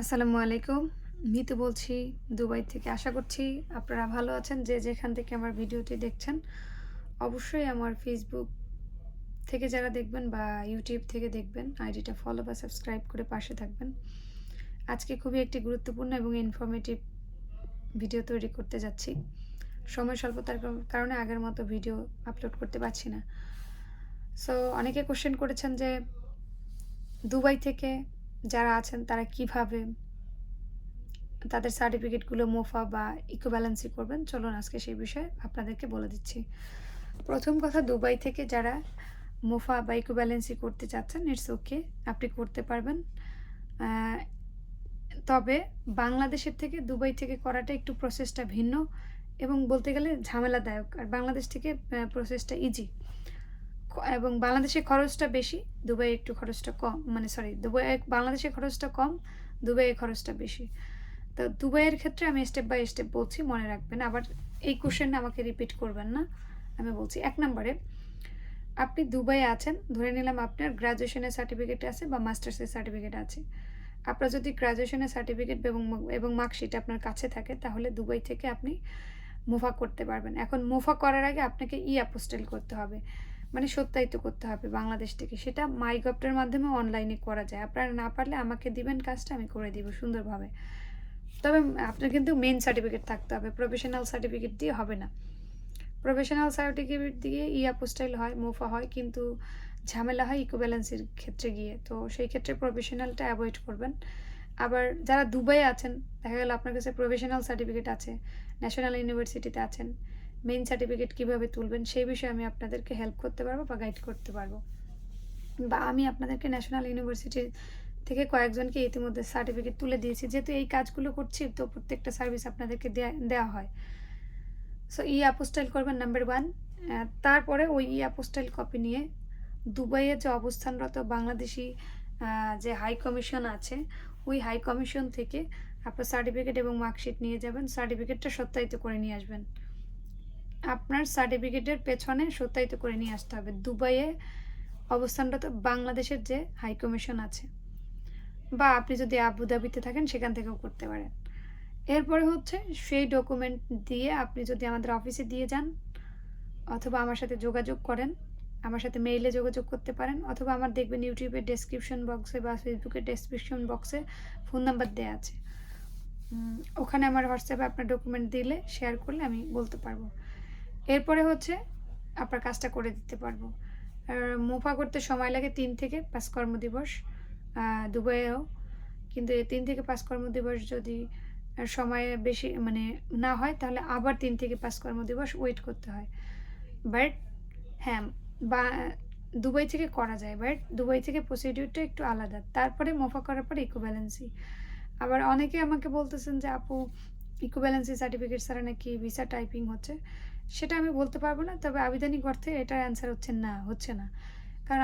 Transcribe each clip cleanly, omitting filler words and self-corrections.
আসসালামু আলাইকুম। মিতু বলছি দুবাই থেকে। আশা করছি আপনারা ভালো আছেন। যে যেখান থেকে আমার ভিডিওটি দেখছেন, অবশ্যই আমার ফেসবুক থেকে যারা দেখবেন বা ইউটিউব থেকে দেখবেন, আইডিটা ফলো বা সাবস্ক্রাইব করে পাশে থাকবেন। আজকে খুবই একটি গুরুত্বপূর্ণ এবং ইনফরমেটিভ ভিডিও তৈরি করতে যাচ্ছি। সময় স্বল্পতার কারণে আগের মতো ভিডিও আপলোড করতে পারছি না। সো অনেকে কোয়েশ্চেন করেছেন যে দুবাই থেকে যারা আছেন তারা কিভাবে তাদের সার্টিফিকেটগুলো মোফা বা ইকোভ্যালেন্সি করবেন। চলুন আজকে সেই বিষয়ে আপনাদেরকে বলে দিচ্ছি। প্রথম কথা, দুবাই থেকে যারা মোফা বা ইকোভ্যালেন্সি করতে চাচ্ছেন, ইটস ওকে, আপনি করতে পারবেন। আ তবে বাংলাদেশের থেকে দুবাই থেকে করাটা একটু প্রসেসটা ভিন্ন এবং বলতে গেলে ঝামেলাদায়ক। আর বাংলাদেশ থেকে প্রসেসটা ইজি। এবং বাংলাদেশে খরচটা বেশি, দুবাইয়ে একটু খরচটা কম। মানে সরি, বাংলাদেশে খরচটা কম, দুবাইয়ে খরচটা বেশি। তো দুবাইয়ের ক্ষেত্রে আমি স্টেপ বাই স্টেপ বলছি, মনে রাখবেন। আবার এই কোশ্চেন আমাকে রিপিট করবেন না। আমি বলছি ১ নম্বরে, আপনি দুবাইয়ে আছেন, ধরে নিলাম আপনার গ্র্যাজুয়েশনের সার্টিফিকেট আছে বা মাস্টার্সের সার্টিফিকেট আছে। আপনার যদি গ্র্যাজুয়েশনের সার্টিফিকেট এবং মার্কশিট আপনার কাছে থাকে, তাহলে দুবাই থেকে আপনি মুভা করতে পারবেন। এখন মুভা করার আগে আপনাকে অ্যাপোস্টিল করতে হবে। মানে সত্যায়িত করতে হবে বাংলাদেশ থেকে। সেটা মাইগভটার মাধ্যমে অনলাইনে করা যায়। আপনারা না পারলে আমাকে দিবেন কাজটা, আমি করে দিব সুন্দরভাবে। তবে আপনার কিন্তু মেইন সার্টিফিকেট থাকতে হবে। প্রফেশনাল সার্টিফিকেট দিয়ে হবে না। প্রফেশনাল সার্টিফিকেট দিয়ে অ্যাপোস্টাইল হয়, মোফা হয়, কিন্তু ঝামেলা হয় ইকোভ্যালেন্সির ক্ষেত্রে গিয়ে। তো সেই ক্ষেত্রে প্রফেশনালটা অ্যাভয়েড করবেন। আবার যারা দুবাইয়ে আছেন, দেখা গেল আপনার কাছে প্রফেশনাল সার্টিফিকেট আছে, ন্যাশনাল ইউনিভার্সিটিতে আছেন, মেইন সার্টিফিকেট কীভাবে তুলবেন সেই বিষয়ে আমি আপনাদেরকে হেল্প করতে পারবো বা গাইড করতে পারবো। বা আমি আপনাদেরকে ন্যাশনাল ইউনিভার্সিটির থেকে কয়েকজনকে ইতিমধ্যে সার্টিফিকেট তুলে দিয়েছি। যেহেতু এই কাজগুলো করছি, তো প্রত্যেকটা সার্ভিস আপনাদেরকে দেয়া হয়। সো অ্যাপোস্টাইল করবেন নাম্বার 1। তারপরে ওই অ্যাপোস্টাইল কপি নিয়ে দুবাইয়ে যে অবস্থানরত বাংলাদেশি যে হাই কমিশন আছে, ওই হাই কমিশন থেকে আপনার সার্টিফিকেট এবং মার্কশিট নিয়ে যাবেন। সার্টিফিকেটটা সত্যায়িত করে নিয়ে আসবেন। আপনার সার্টিফিকেটের পেছনে সত্যায়িত করে নিয়ে আসতে হবে দুবাইয়ে অবস্থানরত বাংলাদেশের যে হাই কমিশন আছে, বা আপনি যদি আবুধাবিতে থাকেন সেখান থেকেও করতে পারেন। এরপরে হচ্ছে সেই ডকুমেন্ট দিয়ে আপনি যদি আমাদের অফিসে দিয়ে যান, অথবা আমার সাথে যোগাযোগ করেন, আমার সাথে মেইলে যোগাযোগ করতে পারেন, অথবা আমার দেখবেন ইউটিউবের ডেসক্রিপশন বক্সে বা ফেসবুকের ডেসক্রিপশন বক্সে ফোন নাম্বার দেয়া আছে। ওখানে আমার হোয়াটসঅ্যাপে আপনার ডকুমেন্ট দিলে, শেয়ার করলে আমি বলতে পারবো। এরপরে হচ্ছে আপনার কাজটা করে দিতে পারবো। আর মোফা করতে সময় লাগে ৩ থেকে ৫ কর্মদিবস দুবাইয়েও। কিন্তু এই ৩ থেকে ৫ কর্মদিবস যদি সময় বেশি মানে না হয়, তাহলে আবার ৩ থেকে ৫ কর্মদিবস ওয়েট করতে হয়। বাট হ্যাঁ, বা দুবাই থেকে করা যায়, বাট দুবাই থেকে প্রসিডিউরটা একটু আলাদা। তারপরে মোফা করার পরে ইকোভ্যালেন্সি। আবার অনেকে আমাকে বলতেছেন যে, আপু ইকোভ্যালেন্সি সার্টিফিকেট ছাড়া নাকি ভিসা টাইপিং হচ্ছে। সেটা আমি বলতে পারবো না। তবে আবিধানিক অর্থে এটার অ্যান্সার হচ্ছে না, হচ্ছে না। কারণ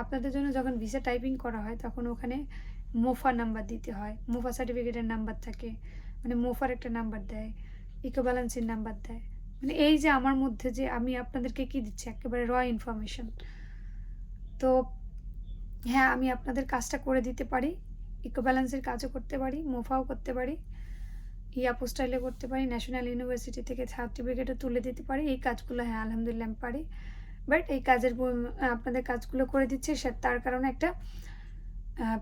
আপনাদের জন্য যখন ভিসা টাইপিং করা হয়, তখন ওখানে মোফা নাম্বার দিতে হয়। মোফা সার্টিফিকেটের নাম্বার থাকে। মানে মোফার একটা নাম্বার দেয়, ইকোভ্যালেন্সির নাম্বার দেয়। মানে এই যে আমার মধ্যে যে আমি আপনাদেরকে কি দিচ্ছি, একেবারে ইনফরমেশন। তো হ্যাঁ, আমি আপনাদের কাজটা করে দিতে পারি। ইকোভ্যালেন্সির কাজও করতে পারি, মোফাও করতে পারি, অ্যাপোস্টাইলও করতে পারি, ন্যাশনাল ইউনিভার্সিটি থেকে সার্টিফিকেটও তুলে দিতে পারি। এই কাজগুলো হ্যাঁ, আলহামদুলিল্লাহ আমি পারি। বাট এই কাজের আপনাদের কাজগুলো করে দিচ্ছি, তার কারণে একটা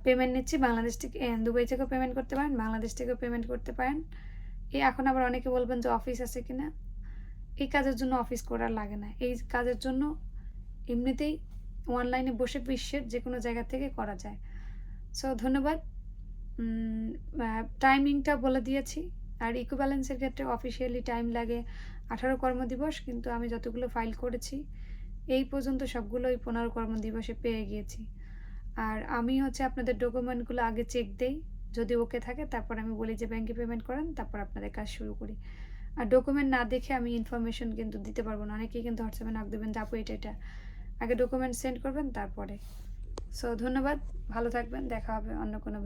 পেমেন্ট নিচ্ছি বাংলাদেশ থেকে। দুবাই থেকেও পেমেন্ট করতে পারেন, বাংলাদেশ থেকেও পেমেন্ট করতে পারেন। এখন আবার অনেকে বলবেন যে অফিস আছে কিনা? এই কাজের জন্য অফিস করার লাগে না। এই কাজের জন্য এমনিতেই অনলাইনে বসে বিশ্বের যেকোনো জায়গা থেকে করা যায়। সো ধন্যবাদ। টাইমিংটা বলে দিয়েছি। আর ইকোভ্যালেন্সের ক্ষেত্রে অফিসিয়ালি টাইম লাগে ১৮ কর্মদিবস, কিন্তু আমি যতগুলো ফাইল করেছি এই পর্যন্ত সবগুলোই ১৫ কর্মদিবসে পেয়ে গিয়েছি। আর আমি হচ্ছে আপনাদের ডকুমেন্টগুলো আগে চেক দেই। যদি ওকে থাকে, তারপর আমি বলি যে ব্যাংকে পেমেন্ট করেন, তারপর আপনাদের কাজ শুরু করি। আর ডকুমেন্ট না দেখে আমি ইনফরমেশন কিন্তু দিতে পারবো না। অনেকেই কিন্তু হোয়াটসঅ্যাপে নক দেবেন যে আপু এটা। আগে ডকুমেন্ট সেন্ড করবেন তারপরে। সো ধন্যবাদ। ভালো থাকবেন। দেখা হবে অন্য কোনো